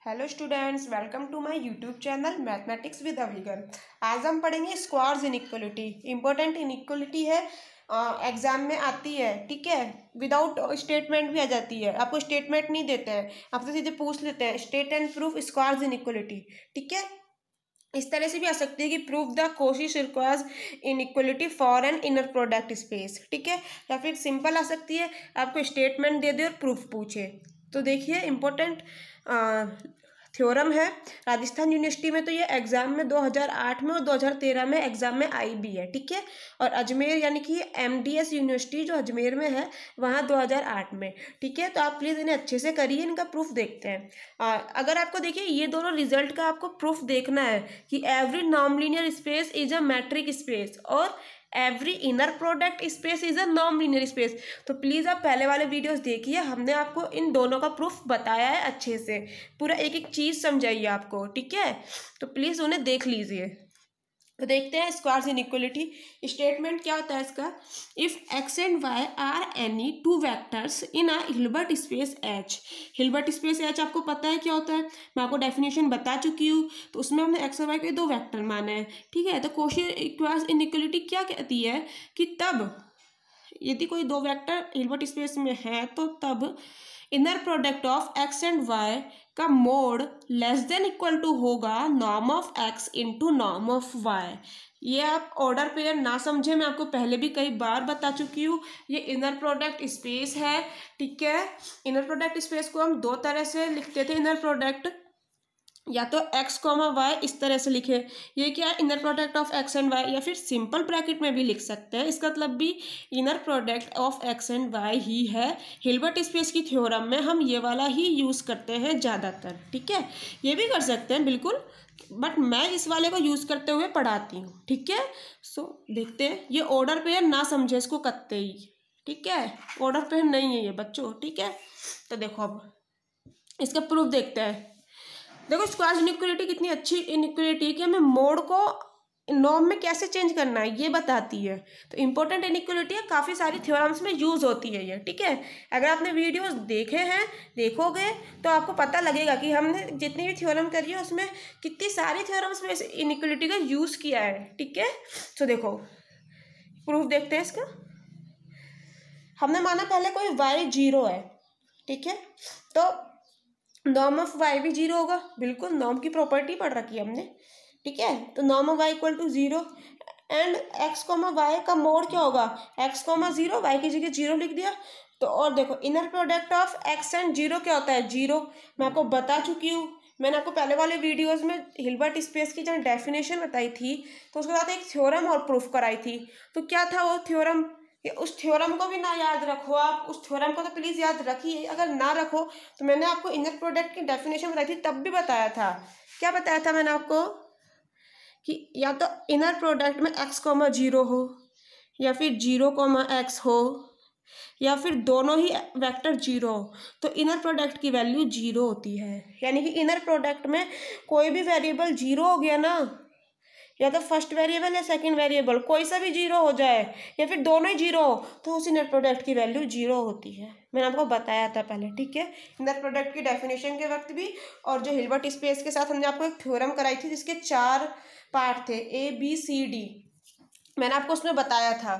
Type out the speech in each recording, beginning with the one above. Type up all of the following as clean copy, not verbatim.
Hello students, welcome to my YouTube channel mathematics with Avigar. आज हम पढ़ेंगे स्क्वायर्स इनइक्वालिटी। इंपॉर्टेंट इनइक्वालिटी है, exam में आती है। ठीक है, विदाउट स्टेटमेंट भी आ जाती है। आपको स्टेटमेंट नहीं देते हैं, आपसे सीधे पूछ लेते हैं state and proof squares inequality. ठीक है, इस तरह से भी आ सकती है कि proof the Cauchy squares inequality for an inner product space. ठीक है, या फिर सिंपल आ सकती है, आपको स्टेटमेंट दे दे और प्रूफ पूछे। तो देखिए, इम्पोर्टेंट थ्योरम है राजस्थान यूनिवर्सिटी में। तो ये एग्जाम में 2008 में और 2013 में एग्जाम में आई भी है। ठीक है, और अजमेर यानी कि एमडीएस यूनिवर्सिटी जो अजमेर में है वहाँ 2008 में। ठीक है, तो आप प्लीज़ इन्हें अच्छे से करिए, इनका प्रूफ देखते हैं। अगर आपको देखिए ये दोनों रिजल्ट का आपको प्रूफ देखना है कि every non linear space is a metric space और every inner product space is a non linear space, तो प्लीज़ आप पहले वाले वीडियोस देखिए। हमने आपको इन दोनों का प्रूफ बताया है अच्छे से, पूरा एक एक चीज़ समझाइए आपको। ठीक है, तो प्लीज़ उन्हें देख लीजिए। तो देखते हैं स्क्वायर्स इनइक्वालिटी स्टेटमेंट क्या होता है इसका। If x and y are any two vectors in a Hilbert space H. Hilbert space H आपको पता है क्या होता है, मैं आपको डेफिनेशन बता चुकी हूँ। तो उसमें हमने एक्स और वाई के दो वेक्टर माने हैं। ठीक है, तो कोशी स्क्वायर्स इनइक्वालिटी क्या कहती है कि तब यदि कोई दो वेक्टर हिल्बर्ट स्पेस में है तो तब inner product of x and y का mod less than equal to होगा norm of x into norm of y. ये आप ऑर्डर पेयर ना समझे, मैं आपको पहले भी कई बार बता चुकी हूँ। ये इनर प्रोडक्ट स्पेस है। ठीक है, इनर प्रोडक्ट स्पेस को हम दो तरह से लिखते थे। इनर प्रोडक्ट या तो एक्स कॉमा वाई इस तरह से लिखे, ये क्या है inner product of x and y, या फिर सिंपल ब्रैकेट में भी लिख सकते हैं। इसका मतलब भी inner product of x and y ही है। हिल्बर्ट स्पेस की थ्योरम में हम ये वाला ही यूज़ करते हैं ज़्यादातर। ठीक है, ये भी कर सकते हैं बिल्कुल, बट मैं इस वाले को यूज़ करते हुए पढ़ाती हूँ। ठीक है, सो देखते हैं। ये ऑर्डर पेयर ना समझे इसको कत्ते ही। ठीक है, ऑर्डर पेयर नहीं है ये बच्चों। ठीक है, तो देखो अब इसका प्रूफ देखते हैं। देखो स्क्वायर्स इनइक्वालिटी कितनी अच्छी इनइक्वालिटी कि हमें मोड को नॉर्म में कैसे चेंज करना है ये बताती है। तो इंपॉर्टेंट इनइक्वालिटी है, काफ़ी सारी थ्योरम्स में यूज़ होती है ये। ठीक है, अगर आपने वीडियोस देखे हैं, देखोगे तो आपको पता लगेगा कि हमने जितनी भी थ्योरम करी है उसमें कितनी सारी थ्योरम्स में इस इनइक्वालिटी का यूज़ किया है। ठीक है, तो देखो प्रूफ देखते हैं इसका। हमने माना पहले कोई वाई जीरो है। ठीक है, तो नॉर्म ऑफ वाई भी जीरो होगा, बिल्कुल नॉर्म की प्रॉपर्टी पढ़ रखी है हमने। ठीक है, तो norm of y equal to zero and x comma y का मोड क्या होगा, एक्स कॉमा जीरो, वाई की जगह जीरो लिख दिया। तो और देखो inner product of x and zero क्या होता है, जीरो। मैं आपको बता चुकी हूँ, मैंने आपको पहले वाले वीडियोस में हिल्बर्ट स्पेस की जहाँ डेफिनेशन बताई थी तो उसके साथ एक थ्योरम और प्रूफ कराई थी। तो क्या था वो थ्योरम, कि उस थ्योरम को भी ना याद रखो आप, उस थ्योरम को तो प्लीज़ याद रखिए। अगर ना रखो तो मैंने आपको इनर प्रोडक्ट की डेफिनेशन बताई थी, तब भी बताया था। क्या बताया था मैंने आपको कि या तो इनर प्रोडक्ट में एक्स कॉमा जीरो हो, या फिर जीरो कॉमा एक्स हो, या फिर दोनों ही वेक्टर जीरो हो, तो इनर प्रोडक्ट की वैल्यू जीरो होती है। यानी कि इनर प्रोडक्ट में कोई भी वेरिएबल जीरो हो गया ना, या तो फर्स्ट वेरिएबल या सेकंड वेरिएबल कोई सा भी जीरो हो जाए, या फिर दोनों ही जीरो हो, तो उस इनर प्रोडक्ट की वैल्यू जीरो होती है। मैंने आपको बताया था पहले। ठीक है, इनर प्रोडक्ट की डेफिनेशन के वक्त भी, और जो हिल्बर्ट स्पेस के साथ हमने आपको एक थ्योरम कराई थी जिसके 4 पार्ट थे, ABCD। मैंने आपको उसमें बताया था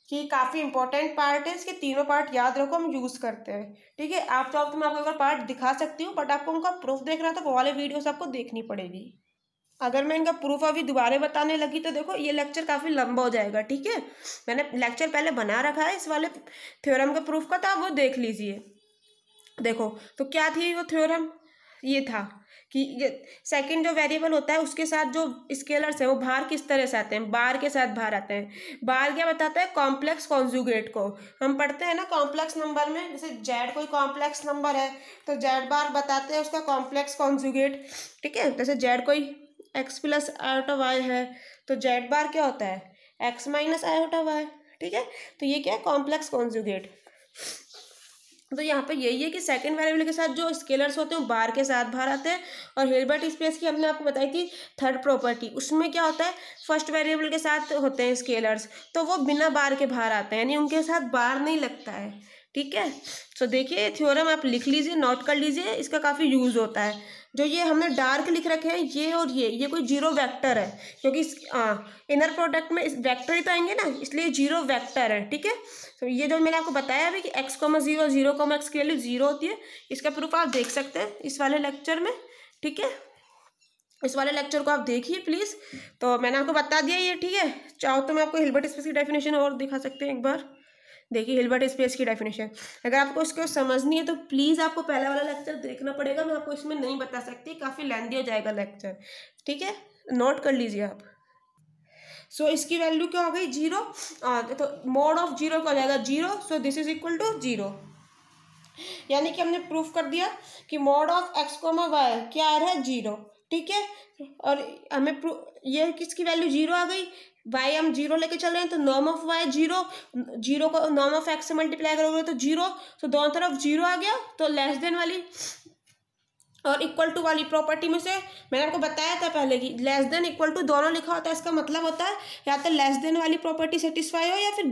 कि काफ़ी इंपॉर्टेंट पार्ट है, इसके तीनों पार्ट याद रखो, हम यूज़ करते हैं। ठीक है, आप चाहो तो मैं आपको एक बार पार्ट दिखा सकती हूँ, बट आपको उनका प्रूफ देखना है तो वो वाले वीडियोस आपको देखनी पड़ेगी। अगर मैं इनका प्रूफ अभी दोबारा बताने लगी तो देखो ये लेक्चर काफ़ी लंबा हो जाएगा। ठीक है, मैंने लेक्चर पहले बना रखा है इस वाले थ्योरम का प्रूफ का, तो आप वो देख लीजिए। देखो तो क्या थी वो थ्योरम, ये था कि ये सेकंड जो वेरिएबल होता है उसके साथ जो स्केलर्स हैं वो बाहर किस तरह से आते हैं, बार के साथ बाहर आते हैं। बार क्या बताता है, कॉम्प्लेक्स कॉन्जुगेट को हम पढ़ते हैं ना कॉम्प्लेक्स नंबर में। जैसे जेड कोई कॉम्प्लेक्स नंबर है तो जेड बार बताते हैं उसका कॉम्प्लेक्स कॉन्जुगेट। ठीक है, जैसे जेड कोई एक्स प्लस आयोटा वाई है तो जेड बार क्या होता है, एक्स माइनस आयोटा वाई। ठीक है, तो ये क्या है, कॉम्प्लेक्स कॉन्जुगेट। तो यहाँ पे यही है कि सेकंड वेरिएबल के साथ जो स्केलर्स होते हैं वो बार के साथ बाहर आते हैं। और हिल्बर्ट स्पेस की हमने आपको बताई थी थर्ड प्रॉपर्टी, उसमें क्या होता है, फर्स्ट वेरिएबल के साथ होते हैं स्केलर्स तो वो बिना बार के बाहर आते हैं, यानी उनके साथ बार नहीं लगता है। ठीक है, तो देखिए थ्योरम आप लिख लीजिए, नोट कर लीजिए, इसका काफ़ी यूज़ होता है। जो ये हमने डार्क लिख रखे हैं ये और ये कोई जीरो वेक्टर है, क्योंकि इनर प्रोडक्ट में इस वेक्टर ही तो आएंगे ना, इसलिए जीरो वेक्टर है। ठीक है, तो ये जो मैंने आपको बताया अभी कि x,0 0,x की वैल्यू 0 होती है, इसका प्रूफ आप देख सकते हैं इस वाले लेक्चर में। ठीक है, इस वाले लेक्चर को आप देखिए प्लीज़। तो मैंने आपको बता दिया ये। ठीक है, चाहो तो मैं आपको हिल्बर्ट स्पेस की डेफिनेशन और दिखा सकते हैं एक बार। देखिए हिल्बर्ट स्पेस की डेफिनेशन, अगर आपको इसको समझनी है तो प्लीज़ आपको पहला वाला लेक्चर देखना पड़ेगा, मैं आपको इसमें नहीं बता सकती, काफ़ी लेंथी हो जाएगा लेक्चर। ठीक है, नोट कर लीजिए आप। सो इसकी वैल्यू क्या हो गई 0, तो मोड ऑफ 0 क्या हो जाएगा 0, so this is equal to 0। यानी कि हमने प्रूफ कर दिया कि मोड ऑफ x,y क्या आ रहा है 0। ठीक है, और हमें ये किसकी वैल्यू 0 आ गई, y हम 0 लेके चल रहे हैं, तो नॉर्म ऑफ y 0, 0 को नॉर्म ऑफ x से मल्टीप्लाई करोगे तो 0, तो दोनों तरफ 0 आ गया, तो लेस देन वाली और इक्वल टू वाली प्रॉपर्टी में से मैंने आपको बताया था पहले कि लेस देन इक्वल टू दोनों लिखा होता है, इसका मतलब होता है या तो लेस देन वाली प्रॉपर्टी सेटिस्फाई हो या फिर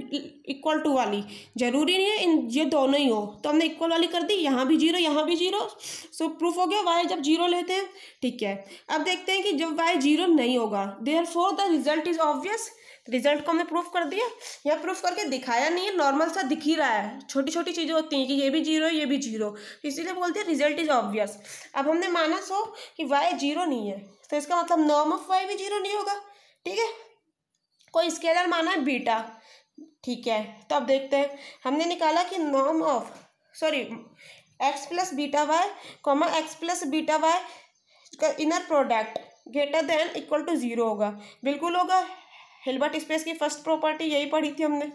इक्वल टू वाली, जरूरी नहीं है इन ये दोनों ही हो। तो हमने इक्वल वाली कर दी, यहाँ भी 0 यहाँ भी 0, सो प्रूफ हो गया वाई जब 0 लेते हैं। ठीक है, अब देखते हैं कि जब वाई 0 नहीं होगा, therefore the result is obvious. Result को हमने प्रूफ कर दिया, या प्रूफ करके दिखाया नहीं है, नॉर्मल सा दिख ही रहा है, छोटी छोटी चीज़ें होती हैं कि ये भी 0 है ये भी 0, इसीलिए बोलते हैं रिजल्ट इज ऑब्वियस। अब हमने माना सो कि y 0 नहीं है, तो इसका मतलब नॉर्म ऑफ y भी 0 नहीं होगा। ठीक है, कोई स्केलर माना है बीटा। ठीक है, तो अब देखते हैं, हमने निकाला कि norm of x plus beta y comma x plus beta y का inner product greater than equal to 0 होगा। बिल्कुल होगा, हिल्बर्ट स्पेस की फर्स्ट प्रॉपर्टी यही पढ़ी थी हमने।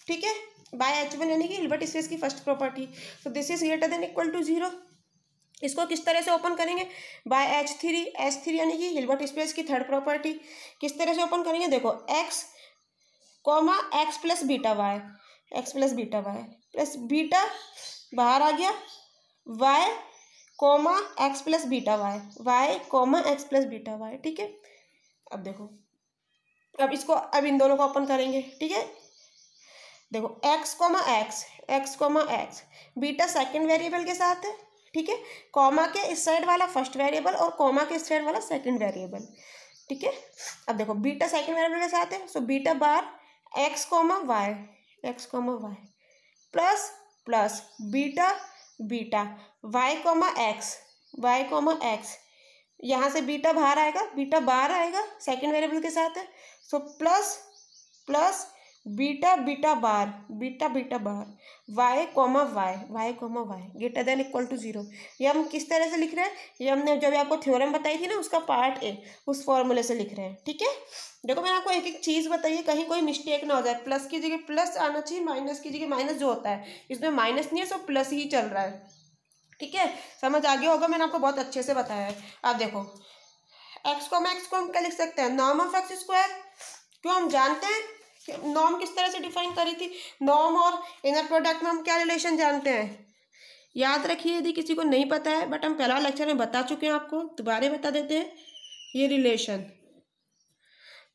ठीक है, बाय H1 यानी कि हिल्बर्ट स्पेस की फर्स्ट प्रॉपर्टी, तो this is greater than equal to 0। इसको किस तरह से ओपन करेंगे, बाय H3 यानी कि हिल्बर्ट स्पेस की थर्ड प्रॉपर्टी, किस तरह से ओपन करेंगे, देखो x comma x plus beta y, x plus beta y plus beta बाहर आ गया, y comma x plus beta y, y comma x plus beta y. ठीक है, अब देखो, अब इसको अब इन दोनों को ओपन करेंगे। ठीक है, देखो x comma x beta second variable के साथ है। ठीक है, कॉमा के इस साइड वाला फर्स्ट वेरिएबल और कॉमा के इस साइड वाला सेकंड वेरिएबल। ठीक है, अब देखो बीटा सेकंड वेरिएबल के साथ है, so beta bar x comma y plus plus beta y comma x, यहाँ से बीटा बाहर आएगा सेकंड वेरिएबल के साथ है, so plus plus beta bar y comma y greater than equal to 0। ये हम किस तरह से लिख रहे हैं, ये हमने जब आपको थ्योरम बताई थी ना उसका पार्ट ए, उस फॉर्मूले से लिख रहे हैं। ठीक है, देखो मैंने आपको एक एक चीज़ बताई है, कहीं कोई मिस्टेक ना हो जाए, प्लस की जगह प्लस आना चाहिए, माइनस की जगह माइनस जो होता है, इसमें माइनस नहीं है, सब प्लस ही चल रहा है। ठीक है, समझ आ गया होगा, मैंने आपको बहुत अच्छे से बताया है। अब देखो एक्स को हम क्या लिख सकते हैं, नॉर्म ऑफ एक्स स्क्वायर, क्यों हम जानते हैं नॉर्म किस तरह से डिफाइन करी थी, नॉर्म और इनर प्रोडक्ट में हम क्या रिलेशन जानते हैं, याद रखिए यदि किसी को नहीं पता है, बट हम पहला लेक्चर में बता चुके हैं, आपको दोबारा बता देते हैं। ये relation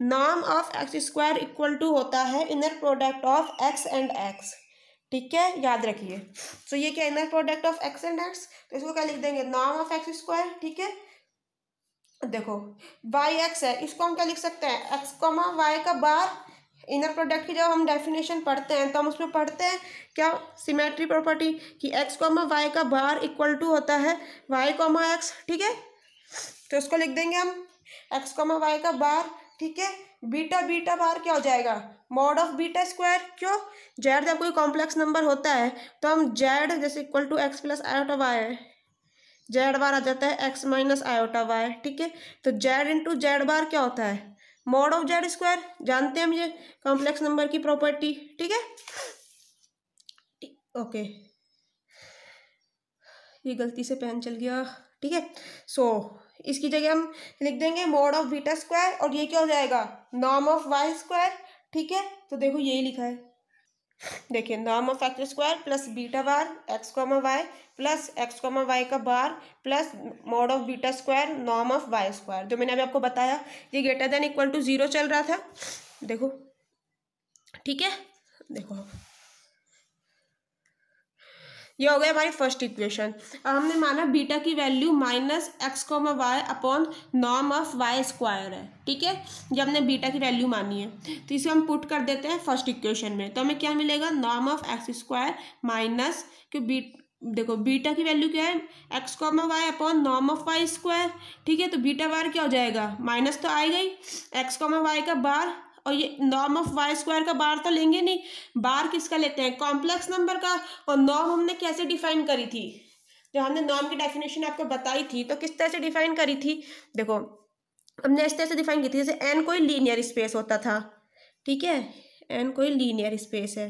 norm of x square equal to होता है inner product of x and x. ठीक है, याद रखिए। तो ये क्या inner product of x and x, तो इसको क्या लिख देंगे नॉर्म ऑफ एक्स स्क्वायर। ठीक है, देखो वाई एक्स है, इसको हम क्या लिख सकते हैं, एक्स कॉमा वाई का बार, इनर प्रोडक्ट की जब हम डेफिनेशन पढ़ते हैं तो हम उसमें पढ़ते हैं क्या, सिमेट्री प्रॉपर्टी, कि एक्स कॉमा वाई का बार इक्वल टू होता है वाई कॉमा एक्स। ठीक है, तो इसको लिख देंगे हम एक्स कॉमा वाई का बार। ठीक है, बीटा बार क्या हो जाएगा, मॉड ऑफ बीटा स्क्वायर, क्यों जेड जब कोई कॉम्प्लेक्स नंबर होता है तो हम जेड जैसे equal to X plus iota Y, Z bar आ जाता है एक्स माइनस आयोटा वाई। ठीक है, तो जेड इंटू जेड बार क्या होता है, मॉड ऑफ जेड स्क्वायर, जानते हैं हम ये कॉम्प्लेक्स नंबर की प्रॉपर्टी। ठीक है, ओके, ये गलती से पेन चल गया। ठीक है, सो इसकी जगह हम लिख देंगे मॉड ऑफ बीटा स्क्वायर, और ये क्या हो जाएगा नॉर्म ऑफ वाई स्क्वायर। ठीक है, तो देखो यही लिखा है, देखिए norm of x square plus beta bar x comma y plus x comma y का bar plus mod of beta square norm of y square, जो मैंने अभी आपको बताया ये ग्रेटर देन इक्वल टू 0 चल रहा था। देखो ठीक है, देखो ये हो गया हमारी फर्स्ट इक्वेशन। अब हमने माना बीटा की value minus x comma y upon norm of y square है, ठीक है। जब हमने बीटा की वैल्यू मानी है तो इसे हम पुट कर देते हैं फर्स्ट इक्वेशन में, तो हमें क्या मिलेगा, norm of x square minus क्यों देखो बीटा की वैल्यू क्या है, x comma y upon norm of y square, ठीक है। तो बीटा बार क्या हो जाएगा, माइनस तो आएगा ही, एक्स कॉमा वाई का बार और ये नॉर्म ऑफ वाई स्क्वायर का बार तो लेंगे नहीं, बार किसका लेते हैं, कॉम्प्लेक्स नंबर का। और नॉर्म हमने कैसे डिफाइन करी थी, जब हमने नॉर्म की डेफिनेशन आपको बताई थी तो किस तरह से डिफाइन करी थी, देखो हमने इस तरह से डिफाइन की थी, जैसे एन कोई लीनियर स्पेस होता था, ठीक है, एन कोई लीनियर स्पेस है,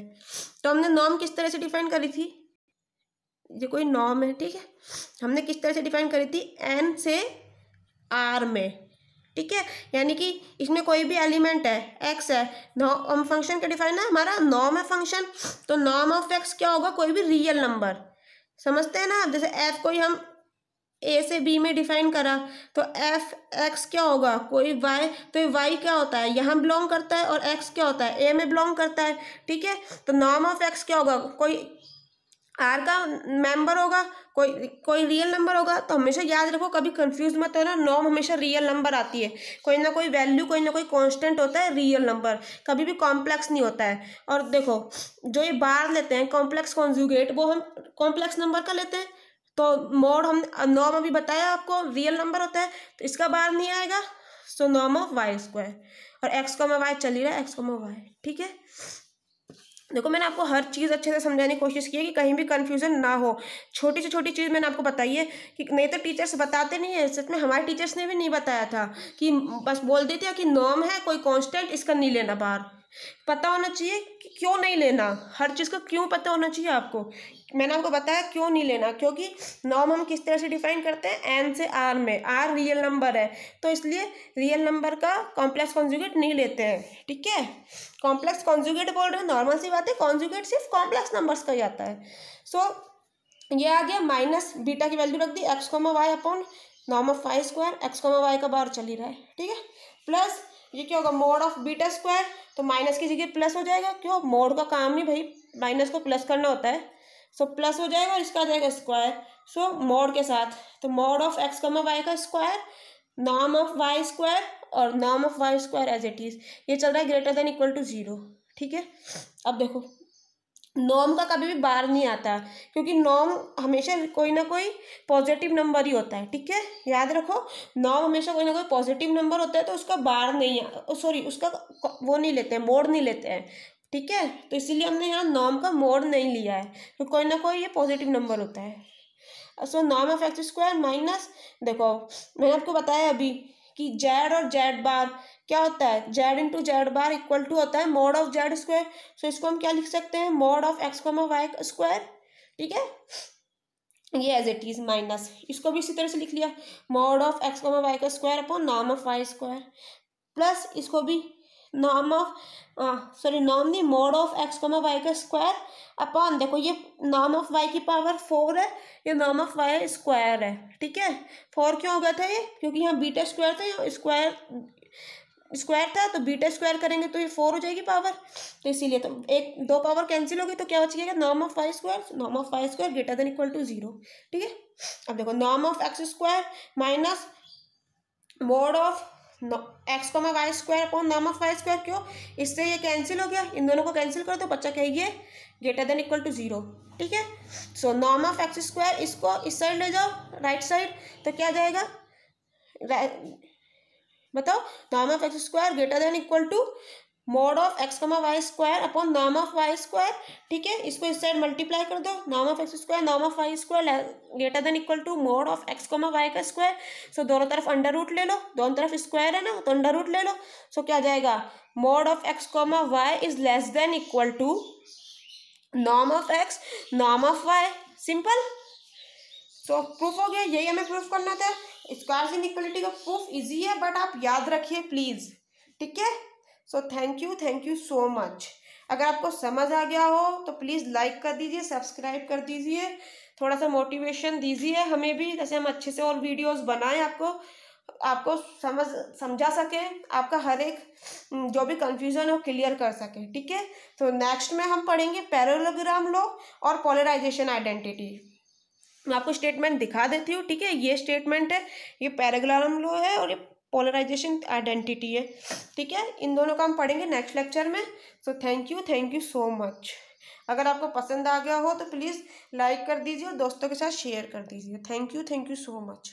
तो हमने नॉर्म किस तरह से डिफाइन करी थी, ये कोई नॉर्म है, ठीक है, हमने किस तरह से डिफाइन करी थी, एन से आर में, ठीक है, यानी कि इसमें कोई भी एलिमेंट है, एक्स है, हम फंक्शन का डिफाइन है हमारा नॉर्म है फंक्शन, तो नॉर्म ऑफ एक्स क्या होगा, कोई भी रियल नंबर, समझते हैं ना। जैसे एफ कोई हम ए से बी में डिफाइन करा तो एफ एक्स क्या होगा, कोई वाई, तो ये वाई क्या होता है, यहाँ बिलोंग करता है, और एक्स क्या होता है, ए में बिलोंग करता है, ठीक है। तो नॉर्म ऑफ एक्स क्या होगा, कोई आर का मेंबर होगा, कोई रियल नंबर होगा। तो हमेशा याद रखो, कभी कंफ्यूज मत होना, नॉर्म हमेशा रियल नंबर आती है, कोई ना कोई वैल्यू, कोई ना कोई कांस्टेंट होता है रियल नंबर, कभी भी कॉम्प्लेक्स नहीं होता है। और देखो जो ये बार लेते हैं कॉम्प्लेक्स कॉन्जुगेट, वो हम कॉम्प्लेक्स नंबर का लेते हैं, तो मोड हम नॉर्म अभी बताया आपको रियल नंबर होता है, तो इसका बार नहीं आएगा, सो नॉर्म ऑफ वाई स्क्वायर, और एक्स को वाई चल ही रहा है, एक्स को वाई, ठीक है। देखो मैंने आपको हर चीज़ अच्छे से समझाने की कोशिश की है कि कहीं भी कंफ्यूजन ना हो, छोटी से छोटी चीज़ मैंने आपको बताई है, कि नहीं तो टीचर्स बताते नहीं है, सच में हमारे टीचर्स ने भी नहीं बताया था, कि बस बोल देते हैं कि नॉर्म है कोई कांस्टेंट, इसका नहीं लेना बार, पता होना चाहिए कि क्यों नहीं लेना, हर चीज़ का क्यों पता होना चाहिए आपको। मैंने आपको बताया क्यों नहीं लेना, क्योंकि नॉर्म हम किस तरह से डिफाइन करते हैं, एन से आर में, आर रियल नंबर है, तो इसलिए रियल नंबर का कॉम्प्लेक्स कॉन्जुगेट नहीं लेते हैं, ठीक है। कॉम्प्लेक्स कॉन्जुगेट बोल रहे हैं, नॉर्मल सी बात है, कॉन्जुगेट सिर्फ कॉम्प्लेक्स नंबर्स का ही आता है। सो ये आ गया, माइनस बीटा की वैल्यू रख दी, x comma y upon norm of y square, x comma y का बार चल ही रहा है, ठीक है, प्लस ये क्या होगा, मोड ऑफ बीटा स्क्वायर, तो माइनस की जगह प्लस हो जाएगा, क्यों, मोड का काम ही भाई माइनस को प्लस करना होता है, सो प्लस हो जाएगा और इसका आ जाएगा स्क्वायर, सो मोड के साथ, तो mod of x comma y का square, norm of y square, और norm of y square as it is, ये चल रहा है ग्रेटर देन इक्वल टू 0, ठीक है। अब देखो नॉर्म का कभी भी बार नहीं आता, क्योंकि नॉर्म हमेशा कोई ना कोई पॉजिटिव नंबर ही होता है, ठीक है, याद रखो, नॉर्म हमेशा कोई ना कोई पॉजिटिव नंबर होता है, तो उसका बार नहीं, सॉरी उसका वो नहीं लेते हैं, मोड नहीं लेते हैं, ठीक है। तो इसीलिए हमने यहाँ नॉर्म का मोड नहीं लिया है, तो कोई ना कोई ये पॉजिटिव नंबर होता है। So norm of x square minus, देखो मैंने आपको बताया अभी कि जेड और जेड बार क्या होता है, z into z bar equal to होता है mod of z square, so इसको हम क्या लिख सकते हैं, mod of x comma y square, ठीक है, ये एज इट इज माइनस, इसको भी इसी तरह से लिख लिया, mod of x comma y का square upon norm of y square, plus इसको भी नॉर्म ऑफ सॉरी नॉर्म नहीं, mod of x comma y का स्क्वायर अपॉन, देखो ये नॉर्म ऑफ वाई की पावर 4 है, ये नॉर्म ऑफ वाई स्क्वायर है, ठीक है। 4 क्यों हो गया था ये, क्योंकि यहाँ बीटा स्क्वायर था, यहाँ स्क्वायर था, तो बीटा स्क्वायर करेंगे तो ये 4 हो जाएगी पावर, तो इसीलिए, तो एक दो पावर कैंसिल होगी, तो क्या बच गया, norm of y square greater than equal to 0, ठीक है। अब देखो norm of x square minus mod of x comma y square upon norm of y square, क्यों, इससे ये कैंसिल हो गया, इन दोनों को कैंसिल कर दो, बच्चा कहिए ग्रेटर देन इक्वल टू 0, ठीक है। So norm of x square, इसको इस साइड ले जाओ राइट साइड, तो क्या जाएगा, बताओ, norm of x square greater than equal to mod of x comma y square upon norm of y square, ठीक है, इसको इस साइड मल्टीप्लाई कर दो, norm of x square norm of y square greater than equal to mod of x comma y का square, so दोनों तरफ under root ले लो, दोनों तरफ स्क्वायर है ना, तो अंडर रूट ले लो, सो क्या जाएगा, mod of x comma y is less than equal to norm of x norm of y, simple. So proof हो गया, यही हमें प्रूफ करना था। स्क्वायर इनइक्वालिटी का प्रूफ इजी है, बट आप याद रखिए प्लीज, ठीक है। So thank you so much. अगर आपको समझ आ गया हो तो प्लीज़ लाइक कर दीजिए, सब्सक्राइब कर दीजिए, थोड़ा सा मोटिवेशन दीजिए हमें भी, जैसे हम अच्छे से और वीडियोस बनाएं आपको आपको समझा सके, आपका हर एक जो भी कंफ्यूजन है वो क्लियर कर सके, ठीक है। तो नेक्स्ट में हम पढ़ेंगे पैरेललोग्राम लॉ और पोलराइजेशन आइडेंटिटी। मैं आपको स्टेटमेंट दिखा देती हूँ, ठीक है। ये स्टेटमेंट है, ये पैरेललोग्राम लॉ है और ये पोलराइजेशन आइडेंटिटी है, ठीक है। इन दोनों का हम पढ़ेंगे नेक्स्ट लेक्चर में। सो थैंक यू सो मच। अगर आपको पसंद आ गया हो तो प्लीज़ लाइक कर दीजिए और दोस्तों के साथ शेयर कर दीजिए। Thank you so much.